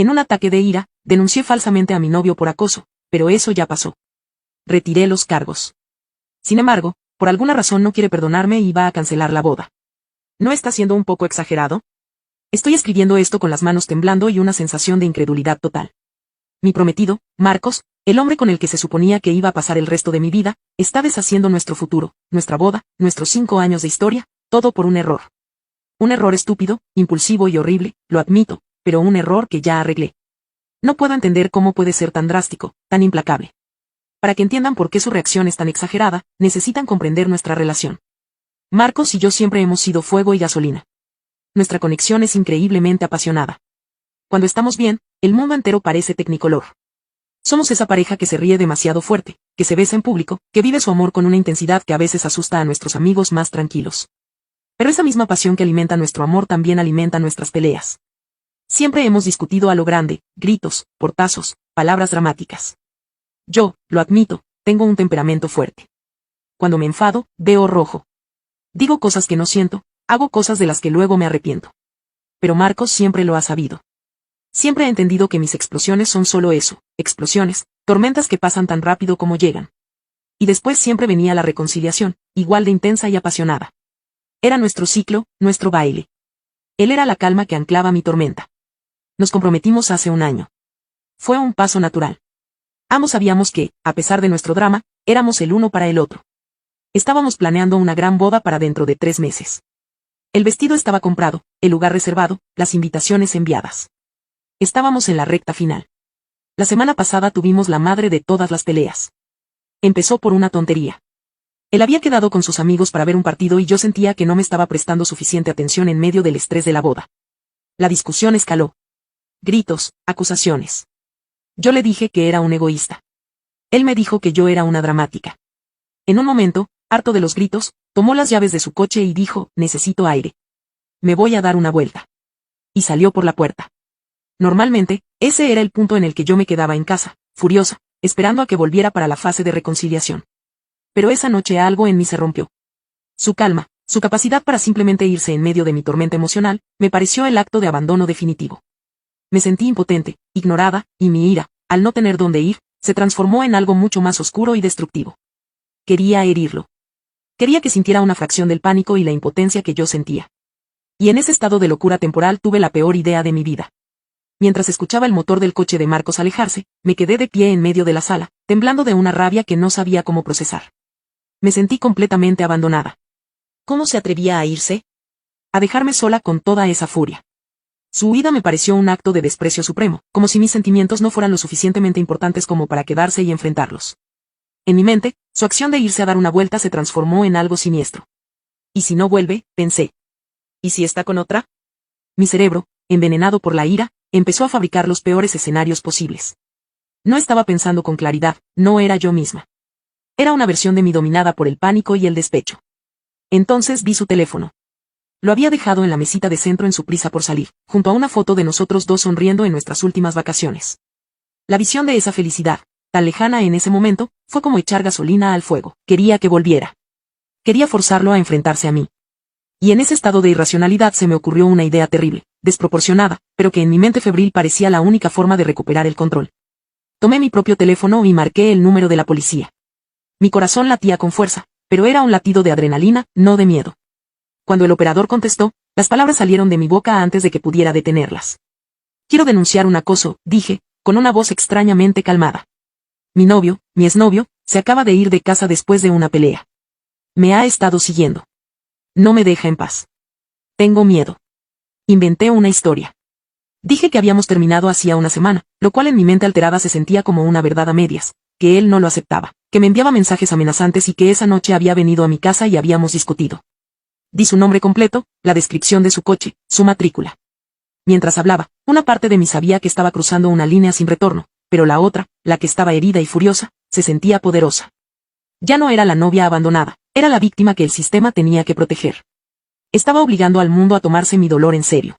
En un ataque de ira, denuncié falsamente a mi novio por acoso, pero eso ya pasó. Retiré los cargos. Sin embargo, por alguna razón no quiere perdonarme y va a cancelar la boda. ¿No está siendo un poco exagerado? Estoy escribiendo esto con las manos temblando y una sensación de incredulidad total. Mi prometido, Marcos, el hombre con el que se suponía que iba a pasar el resto de mi vida, está deshaciendo nuestro futuro, nuestra boda, nuestros 5 años de historia, todo por un error. Un error estúpido, impulsivo y horrible, lo admito, pero un error que ya arreglé. No puedo entender cómo puede ser tan drástico, tan implacable. Para que entiendan por qué su reacción es tan exagerada, necesitan comprender nuestra relación. Marcos y yo siempre hemos sido fuego y gasolina. Nuestra conexión es increíblemente apasionada. Cuando estamos bien, el mundo entero parece tecnicolor. Somos esa pareja que se ríe demasiado fuerte, que se besa en público, que vive su amor con una intensidad que a veces asusta a nuestros amigos más tranquilos. Pero esa misma pasión que alimenta nuestro amor también alimenta nuestras peleas. Siempre hemos discutido a lo grande, gritos, portazos, palabras dramáticas. Yo, lo admito, tengo un temperamento fuerte. Cuando me enfado, veo rojo. Digo cosas que no siento, hago cosas de las que luego me arrepiento. Pero Marcos siempre lo ha sabido. Siempre ha entendido que mis explosiones son solo eso, explosiones, tormentas que pasan tan rápido como llegan. Y después siempre venía la reconciliación, igual de intensa y apasionada. Era nuestro ciclo, nuestro baile. Él era la calma que anclaba mi tormenta. Nos comprometimos hace un año. Fue un paso natural. Ambos sabíamos que, a pesar de nuestro drama, éramos el uno para el otro. Estábamos planeando una gran boda para dentro de 3 meses. El vestido estaba comprado, el lugar reservado, las invitaciones enviadas. Estábamos en la recta final. La semana pasada tuvimos la madre de todas las peleas. Empezó por una tontería. Él había quedado con sus amigos para ver un partido y yo sentía que no me estaba prestando suficiente atención en medio del estrés de la boda. La discusión escaló. Gritos, acusaciones. Yo le dije que era un egoísta. Él me dijo que yo era una dramática. En un momento, harto de los gritos, tomó las llaves de su coche y dijo, necesito aire. Me voy a dar una vuelta. Y salió por la puerta. Normalmente, ese era el punto en el que yo me quedaba en casa, furiosa, esperando a que volviera para la fase de reconciliación. Pero esa noche algo en mí se rompió. Su calma, su capacidad para simplemente irse en medio de mi tormenta emocional, me pareció el acto de abandono definitivo. Me sentí impotente, ignorada, y mi ira, al no tener dónde ir, se transformó en algo mucho más oscuro y destructivo. Quería herirlo. Quería que sintiera una fracción del pánico y la impotencia que yo sentía. Y en ese estado de locura temporal tuve la peor idea de mi vida. Mientras escuchaba el motor del coche de Marcos alejarse, me quedé de pie en medio de la sala, temblando de una rabia que no sabía cómo procesar. Me sentí completamente abandonada. ¿Cómo se atrevía a irse? A dejarme sola con toda esa furia. Su huida me pareció un acto de desprecio supremo, como si mis sentimientos no fueran lo suficientemente importantes como para quedarse y enfrentarlos. En mi mente, su acción de irse a dar una vuelta se transformó en algo siniestro. ¿Y si no vuelve?, pensé. ¿Y si está con otra? Mi cerebro, envenenado por la ira, empezó a fabricar los peores escenarios posibles. No estaba pensando con claridad, no era yo misma. Era una versión de mí dominada por el pánico y el despecho. Entonces vi su teléfono. Lo había dejado en la mesita de centro en su prisa por salir, junto a una foto de nosotros dos sonriendo en nuestras últimas vacaciones. La visión de esa felicidad, tan lejana en ese momento, fue como echar gasolina al fuego. Quería que volviera. Quería forzarlo a enfrentarse a mí. Y en ese estado de irracionalidad se me ocurrió una idea terrible, desproporcionada, pero que en mi mente febril parecía la única forma de recuperar el control. Tomé mi propio teléfono y marqué el número de la policía. Mi corazón latía con fuerza, pero era un latido de adrenalina, no de miedo. Cuando el operador contestó, las palabras salieron de mi boca antes de que pudiera detenerlas. Quiero denunciar un acoso, dije, con una voz extrañamente calmada. Mi novio, mi exnovio, se acaba de ir de casa después de una pelea. Me ha estado siguiendo. No me deja en paz. Tengo miedo. Inventé una historia. Dije que habíamos terminado hacía una semana, lo cual en mi mente alterada se sentía como una verdad a medias, que él no lo aceptaba, que me enviaba mensajes amenazantes y que esa noche había venido a mi casa y habíamos discutido. Di su nombre completo, la descripción de su coche, su matrícula. Mientras hablaba, una parte de mí sabía que estaba cruzando una línea sin retorno, pero la otra, la que estaba herida y furiosa, se sentía poderosa. Ya no era la novia abandonada, era la víctima que el sistema tenía que proteger. Estaba obligando al mundo a tomarse mi dolor en serio.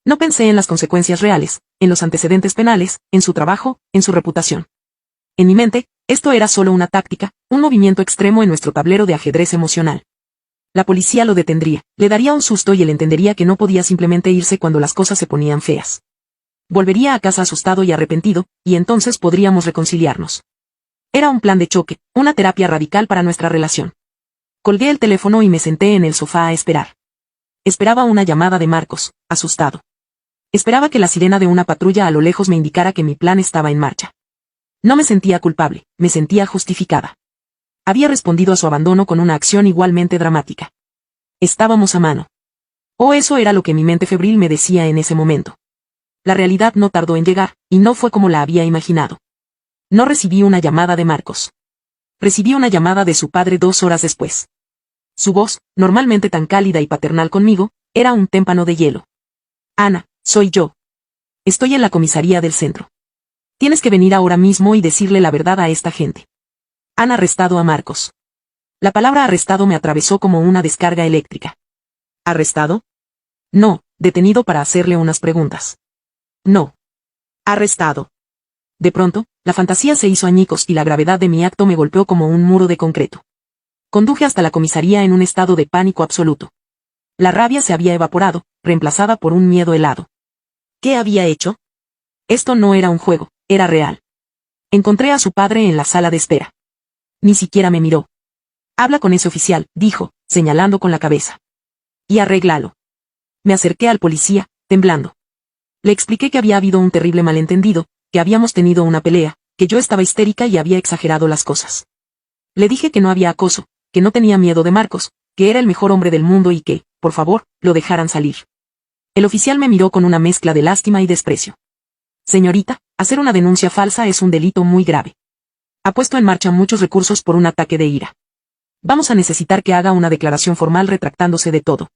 No pensé en las consecuencias reales, en los antecedentes penales, en su trabajo, en su reputación. En mi mente, esto era solo una táctica, un movimiento extremo en nuestro tablero de ajedrez emocional. La policía lo detendría, le daría un susto y él entendería que no podía simplemente irse cuando las cosas se ponían feas. Volvería a casa asustado y arrepentido, y entonces podríamos reconciliarnos. Era un plan de choque, una terapia radical para nuestra relación. Colgué el teléfono y me senté en el sofá a esperar. Esperaba una llamada de Marcos, asustado. Esperaba que la sirena de una patrulla a lo lejos me indicara que mi plan estaba en marcha. No me sentía culpable, me sentía justificada. Había respondido a su abandono con una acción igualmente dramática. Estábamos a mano. O eso era lo que mi mente febril me decía en ese momento. La realidad no tardó en llegar, y no fue como la había imaginado. No recibí una llamada de Marcos. Recibí una llamada de su padre 2 horas después. Su voz, normalmente tan cálida y paternal conmigo, era un témpano de hielo. Ana, soy yo. Estoy en la comisaría del centro. Tienes que venir ahora mismo y decirle la verdad a esta gente. Han arrestado a Marcos. La palabra arrestado me atravesó como una descarga eléctrica. ¿Arrestado? No, detenido para hacerle unas preguntas. No. Arrestado. De pronto, la fantasía se hizo añicos y la gravedad de mi acto me golpeó como un muro de concreto. Conduje hasta la comisaría en un estado de pánico absoluto. La rabia se había evaporado, reemplazada por un miedo helado. ¿Qué había hecho? Esto no era un juego, era real. Encontré a su padre en la sala de espera. Ni siquiera me miró. Habla con ese oficial, dijo, señalando con la cabeza. Y arréglalo. Me acerqué al policía, temblando. Le expliqué que había habido un terrible malentendido, que habíamos tenido una pelea, que yo estaba histérica y había exagerado las cosas. Le dije que no había acoso, que no tenía miedo de Marcos, que era el mejor hombre del mundo y que, por favor, lo dejaran salir. El oficial me miró con una mezcla de lástima y desprecio. Señorita, hacer una denuncia falsa es un delito muy grave. Ha puesto en marcha muchos recursos por un ataque de ira. Vamos a necesitar que haga una declaración formal retractándose de todo.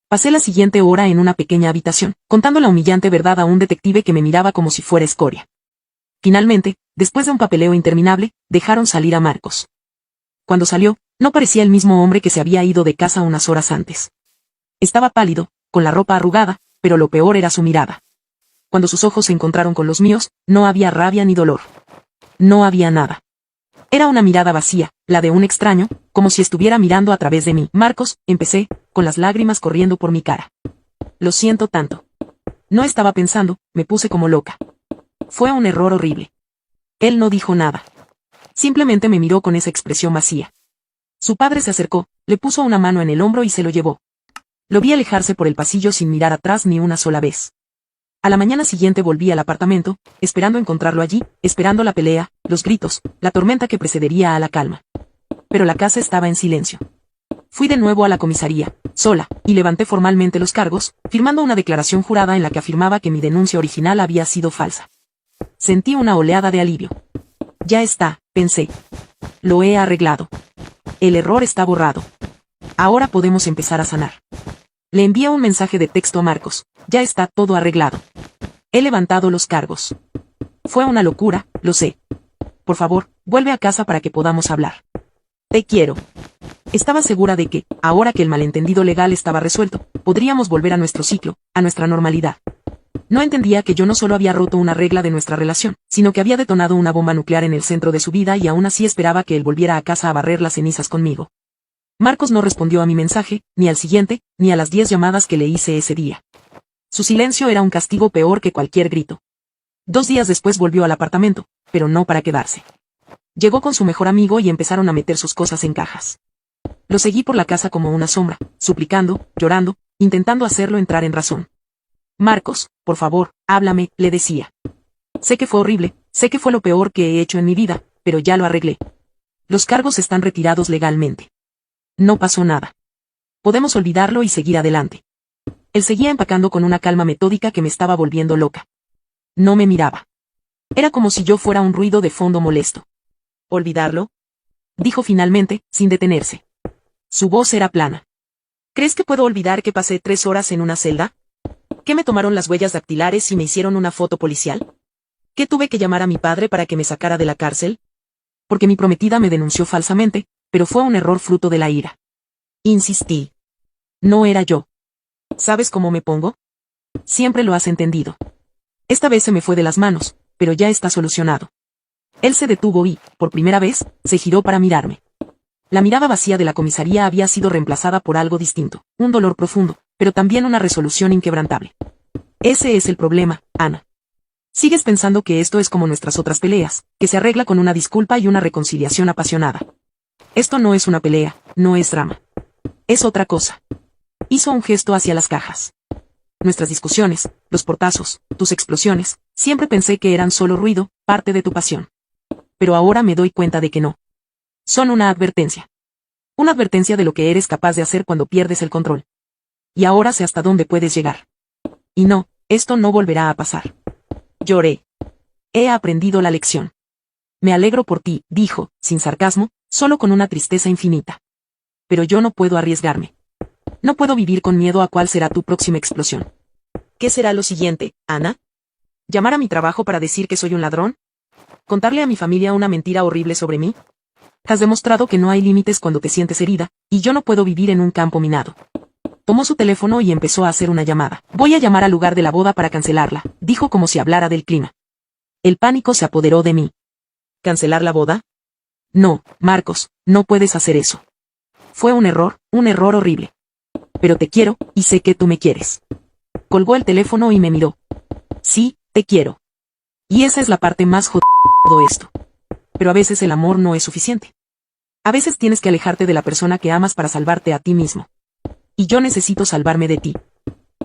Pasé la siguiente hora en una pequeña habitación, contando la humillante verdad a un detective que me miraba como si fuera escoria. Finalmente, después de un papeleo interminable, dejaron salir a Marcos. Cuando salió, no parecía el mismo hombre que se había ido de casa unas horas antes. Estaba pálido, con la ropa arrugada, pero lo peor era su mirada. Cuando sus ojos se encontraron con los míos, no había rabia ni dolor. No había nada. Era una mirada vacía, la de un extraño, como si estuviera mirando a través de mí. Marcos, empecé, con las lágrimas corriendo por mi cara. Lo siento tanto. No estaba pensando, me puse como loca. Fue un error horrible. Él no dijo nada. Simplemente me miró con esa expresión vacía. Su padre se acercó, le puso una mano en el hombro y se lo llevó. Lo vi alejarse por el pasillo sin mirar atrás ni una sola vez. A la mañana siguiente volví al apartamento, esperando encontrarlo allí, esperando la pelea, los gritos, la tormenta que precedería a la calma. Pero la casa estaba en silencio. Fui de nuevo a la comisaría, sola, y levanté formalmente los cargos, firmando una declaración jurada en la que afirmaba que mi denuncia original había sido falsa. Sentí una oleada de alivio. Ya está, pensé. Lo he arreglado. El error está borrado. Ahora podemos empezar a sanar. Le envié un mensaje de texto a Marcos. Ya está todo arreglado. He levantado los cargos. Fue una locura, lo sé. Por favor, vuelve a casa para que podamos hablar. Te quiero. Estaba segura de que, ahora que el malentendido legal estaba resuelto, podríamos volver a nuestro ciclo, a nuestra normalidad. No entendía que yo no solo había roto una regla de nuestra relación, sino que había detonado una bomba nuclear en el centro de su vida y aún así esperaba que él volviera a casa a barrer las cenizas conmigo. Marcos no respondió a mi mensaje, ni al siguiente, ni a las 10 llamadas que le hice ese día. Su silencio era un castigo peor que cualquier grito. 2 días después volvió al apartamento, pero no para quedarse. Llegó con su mejor amigo y empezaron a meter sus cosas en cajas. Lo seguí por la casa como una sombra, suplicando, llorando, intentando hacerlo entrar en razón. Marcos, por favor, háblame, le decía. Sé que fue horrible, sé que fue lo peor que he hecho en mi vida, pero ya lo arreglé. Los cargos están retirados legalmente. No pasó nada. Podemos olvidarlo y seguir adelante. Él seguía empacando con una calma metódica que me estaba volviendo loca. No me miraba. Era como si yo fuera un ruido de fondo molesto. ¿Olvidarlo? Dijo finalmente, sin detenerse. Su voz era plana. ¿Crees que puedo olvidar que pasé 3 horas en una celda? ¿Que me tomaron las huellas dactilares y me hicieron una foto policial? ¿Que tuve que llamar a mi padre para que me sacara de la cárcel? Porque mi prometida me denunció falsamente, pero fue un error fruto de la ira. Insistí. No era yo. ¿Sabes cómo me pongo? Siempre lo has entendido. Esta vez se me fue de las manos, pero ya está solucionado. Él se detuvo y, por primera vez, se giró para mirarme. La mirada vacía de la comisaría había sido reemplazada por algo distinto, un dolor profundo, pero también una resolución inquebrantable. Ese es el problema, Ana. Sigues pensando que esto es como nuestras otras peleas, que se arregla con una disculpa y una reconciliación apasionada. Esto no es una pelea, no es drama. Es otra cosa. Hizo un gesto hacia las cajas. Nuestras discusiones, los portazos, tus explosiones, siempre pensé que eran solo ruido, parte de tu pasión. Pero ahora me doy cuenta de que no. Son una advertencia. Una advertencia de lo que eres capaz de hacer cuando pierdes el control. Y ahora sé hasta dónde puedes llegar. Y no, esto no volverá a pasar. Lloré. He aprendido la lección. Me alegro por ti, dijo, sin sarcasmo, solo con una tristeza infinita. Pero yo no puedo arriesgarme. No puedo vivir con miedo a cuál será tu próxima explosión. ¿Qué será lo siguiente, Ana? ¿Llamar a mi trabajo para decir que soy un ladrón? ¿Contarle a mi familia una mentira horrible sobre mí? Has demostrado que no hay límites cuando te sientes herida, y yo no puedo vivir en un campo minado. Tomó su teléfono y empezó a hacer una llamada. Voy a llamar al lugar de la boda para cancelarla, dijo como si hablara del clima. El pánico se apoderó de mí. ¿Cancelar la boda? No, Marcos, no puedes hacer eso. Fue un error horrible. Pero te quiero, y sé que tú me quieres. Colgó el teléfono y me miró. Sí, te quiero. Y esa es la parte más jodida de todo esto. Pero a veces el amor no es suficiente. A veces tienes que alejarte de la persona que amas para salvarte a ti mismo. Y yo necesito salvarme de ti.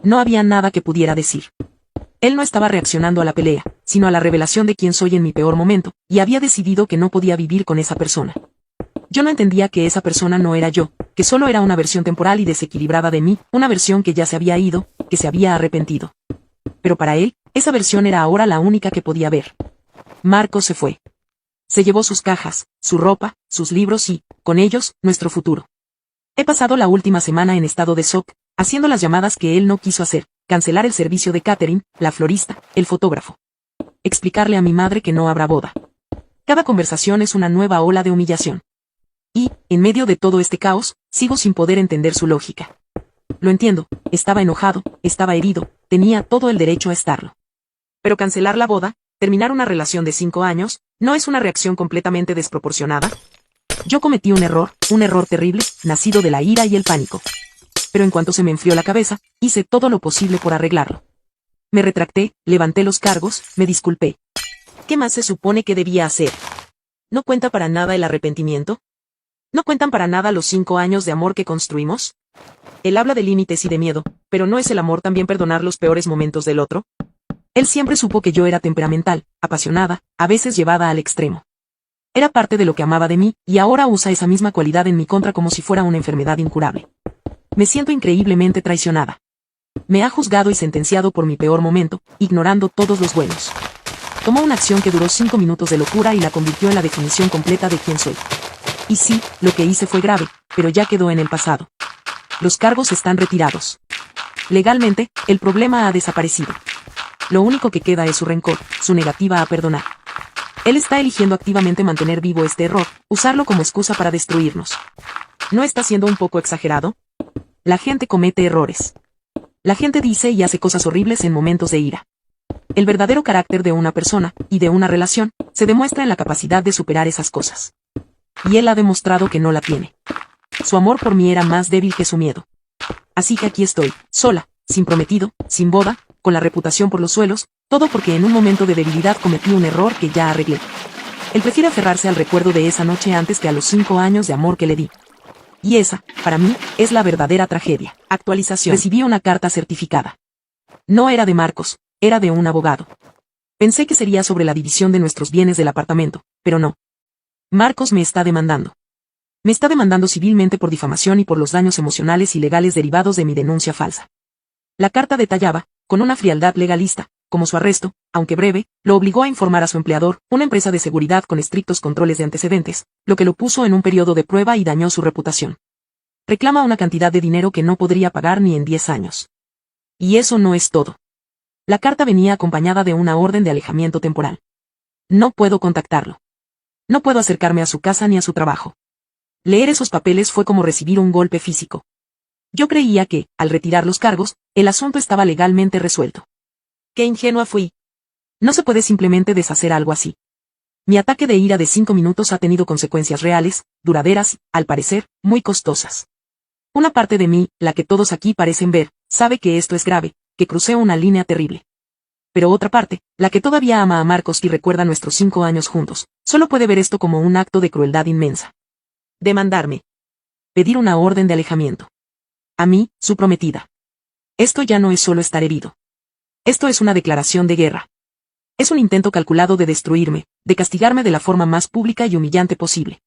No había nada que pudiera decir. Él no estaba reaccionando a la pelea, sino a la revelación de quién soy en mi peor momento, y había decidido que no podía vivir con esa persona. Yo no entendía que esa persona no era yo, que solo era una versión temporal y desequilibrada de mí, una versión que ya se había ido, que se había arrepentido. Pero para él, esa versión era ahora la única que podía ver. Marcos se fue. Se llevó sus cajas, su ropa, sus libros y, con ellos, nuestro futuro. He pasado la última semana en estado de shock, haciendo las llamadas que él no quiso hacer, cancelar el servicio de catering, la florista, el fotógrafo. Explicarle a mi madre que no habrá boda. Cada conversación es una nueva ola de humillación. Y, en medio de todo este caos, sigo sin poder entender su lógica. Lo entiendo, estaba enojado, estaba herido, tenía todo el derecho a estarlo. Pero cancelar la boda, terminar una relación de 5 años, ¿no es una reacción completamente desproporcionada? Yo cometí un error terrible, nacido de la ira y el pánico. Pero en cuanto se me enfrió la cabeza, hice todo lo posible por arreglarlo. Me retracté, levanté los cargos, me disculpé. ¿Qué más se supone que debía hacer? ¿No cuenta para nada el arrepentimiento? ¿No cuentan para nada los 5 años de amor que construimos? Él habla de límites y de miedo, pero ¿no es el amor también perdonar los peores momentos del otro? Él siempre supo que yo era temperamental, apasionada, a veces llevada al extremo. Era parte de lo que amaba de mí, y ahora usa esa misma cualidad en mi contra como si fuera una enfermedad incurable. Me siento increíblemente traicionada. Me ha juzgado y sentenciado por mi peor momento, ignorando todos los buenos. Tomó una acción que duró 5 minutos de locura y la convirtió en la definición completa de quién soy. Y sí, lo que hice fue grave, pero ya quedó en el pasado. Los cargos están retirados. Legalmente, el problema ha desaparecido. Lo único que queda es su rencor, su negativa a perdonar. Él está eligiendo activamente mantener vivo este error, usarlo como excusa para destruirnos. ¿No está siendo un poco exagerado? La gente comete errores. La gente dice y hace cosas horribles en momentos de ira. El verdadero carácter de una persona, y de una relación, se demuestra en la capacidad de superar esas cosas. Y él ha demostrado que no la tiene. Su amor por mí era más débil que su miedo. Así que aquí estoy, sola, sin prometido, sin boda, con la reputación por los suelos, todo porque en un momento de debilidad cometí un error que ya arreglé. Él prefiere aferrarse al recuerdo de esa noche antes que a los 5 años de amor que le di. Y esa, para mí, es la verdadera tragedia. Actualización. Recibí una carta certificada. No era de Marcos, era de un abogado. Pensé que sería sobre la división de nuestros bienes del apartamento, pero no. Marcos me está demandando. Me está demandando civilmente por difamación y por los daños emocionales y legales derivados de mi denuncia falsa. La carta detallaba, con una frialdad legalista, como su arresto, aunque breve, lo obligó a informar a su empleador, una empresa de seguridad con estrictos controles de antecedentes, lo que lo puso en un periodo de prueba y dañó su reputación. Reclama una cantidad de dinero que no podría pagar ni en 10 años. Y eso no es todo. La carta venía acompañada de una orden de alejamiento temporal. No puedo contactarlo. No puedo acercarme a su casa ni a su trabajo. Leer esos papeles fue como recibir un golpe físico. Yo creía que, al retirar los cargos, el asunto estaba legalmente resuelto. ¡Qué ingenua fui! No se puede simplemente deshacer algo así. Mi ataque de ira de 5 minutos ha tenido consecuencias reales, duraderas, al parecer, muy costosas. Una parte de mí, la que todos aquí parecen ver, sabe que esto es grave, que crucé una línea terrible. Pero otra parte, la que todavía ama a Marcos y recuerda nuestros 5 años juntos, solo puede ver esto como un acto de crueldad inmensa. Demandarme. Pedir una orden de alejamiento. A mí, su prometida. Esto ya no es solo estar herido. Esto es una declaración de guerra. Es un intento calculado de destruirme, de castigarme de la forma más pública y humillante posible.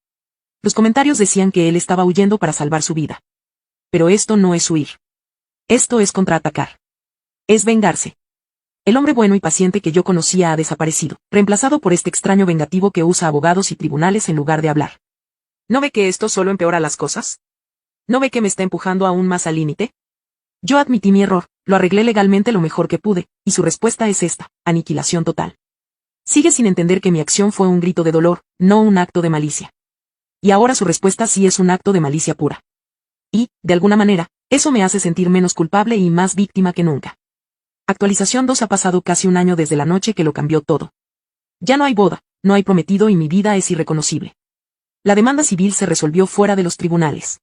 Los comentarios decían que él estaba huyendo para salvar su vida. Pero esto no es huir. Esto es contraatacar. Es vengarse. El hombre bueno y paciente que yo conocía ha desaparecido, reemplazado por este extraño vengativo que usa abogados y tribunales en lugar de hablar. ¿No ve que esto solo empeora las cosas? ¿No ve que me está empujando aún más al límite? Yo admití mi error, lo arreglé legalmente lo mejor que pude, y su respuesta es esta: aniquilación total. Sigue sin entender que mi acción fue un grito de dolor, no un acto de malicia. Y ahora su respuesta sí es un acto de malicia pura. Y, de alguna manera, eso me hace sentir menos culpable y más víctima que nunca. Actualización 2. Ha pasado casi un año desde la noche que lo cambió todo. Ya no hay boda, no hay prometido y mi vida es irreconocible. La demanda civil se resolvió fuera de los tribunales.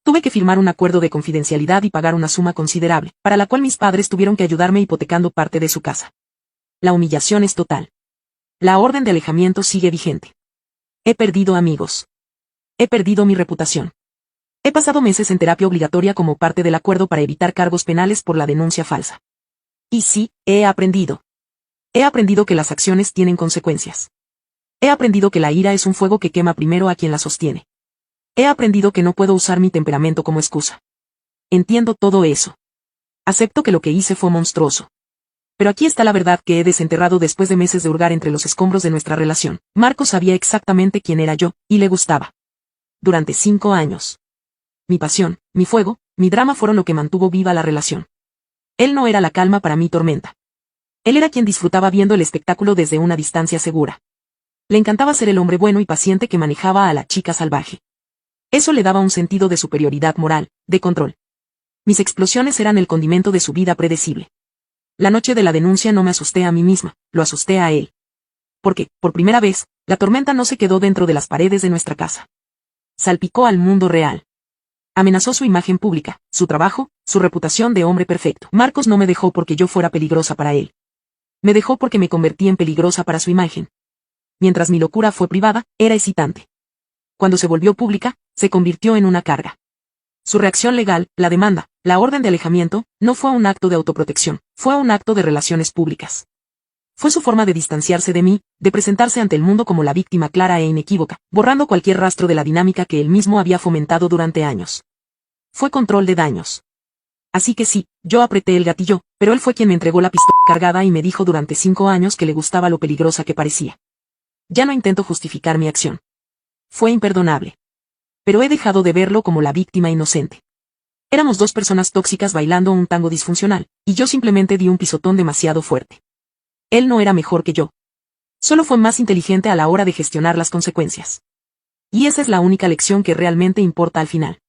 Tuve que firmar un acuerdo de confidencialidad y pagar una suma considerable, para la cual mis padres tuvieron que ayudarme hipotecando parte de su casa. La humillación es total. La orden de alejamiento sigue vigente. He perdido amigos. He perdido mi reputación. He pasado meses en terapia obligatoria como parte del acuerdo para evitar cargos penales por la denuncia falsa. Y sí, he aprendido. He aprendido que las acciones tienen consecuencias. He aprendido que la ira es un fuego que quema primero a quien la sostiene. He aprendido que no puedo usar mi temperamento como excusa. Entiendo todo eso. Acepto que lo que hice fue monstruoso. Pero aquí está la verdad que he desenterrado después de meses de hurgar entre los escombros de nuestra relación. Marcos sabía exactamente quién era yo, y le gustaba. Durante 5 años. Mi pasión, mi fuego, mi drama fueron lo que mantuvo viva la relación. Él no era la calma para mi tormenta. Él era quien disfrutaba viendo el espectáculo desde una distancia segura. Le encantaba ser el hombre bueno y paciente que manejaba a la chica salvaje. Eso le daba un sentido de superioridad moral, de control. Mis explosiones eran el condimento de su vida predecible. La noche de la denuncia no me asusté a mí misma, lo asusté a él. Porque, por primera vez, la tormenta no se quedó dentro de las paredes de nuestra casa. Salpicó al mundo real. Amenazó su imagen pública, su trabajo, su reputación de hombre perfecto. Marcos no me dejó porque yo fuera peligrosa para él. Me dejó porque me convertí en peligrosa para su imagen. Mientras mi locura fue privada, era excitante. Cuando se volvió pública, se convirtió en una carga. Su reacción legal, la demanda, la orden de alejamiento, no fue un acto de autoprotección, fue un acto de relaciones públicas. Fue su forma de distanciarse de mí, de presentarse ante el mundo como la víctima clara e inequívoca, borrando cualquier rastro de la dinámica que él mismo había fomentado durante años. Fue control de daños. Así que sí, yo apreté el gatillo, pero él fue quien me entregó la pistola cargada y me dijo durante 5 años que le gustaba lo peligrosa que parecía. Ya no intento justificar mi acción. Fue imperdonable. Pero he dejado de verlo como la víctima inocente. Éramos 2 personas tóxicas bailando un tango disfuncional, y yo simplemente di un pisotón demasiado fuerte. Él no era mejor que yo. Solo fue más inteligente a la hora de gestionar las consecuencias. Y esa es la única lección que realmente importa al final.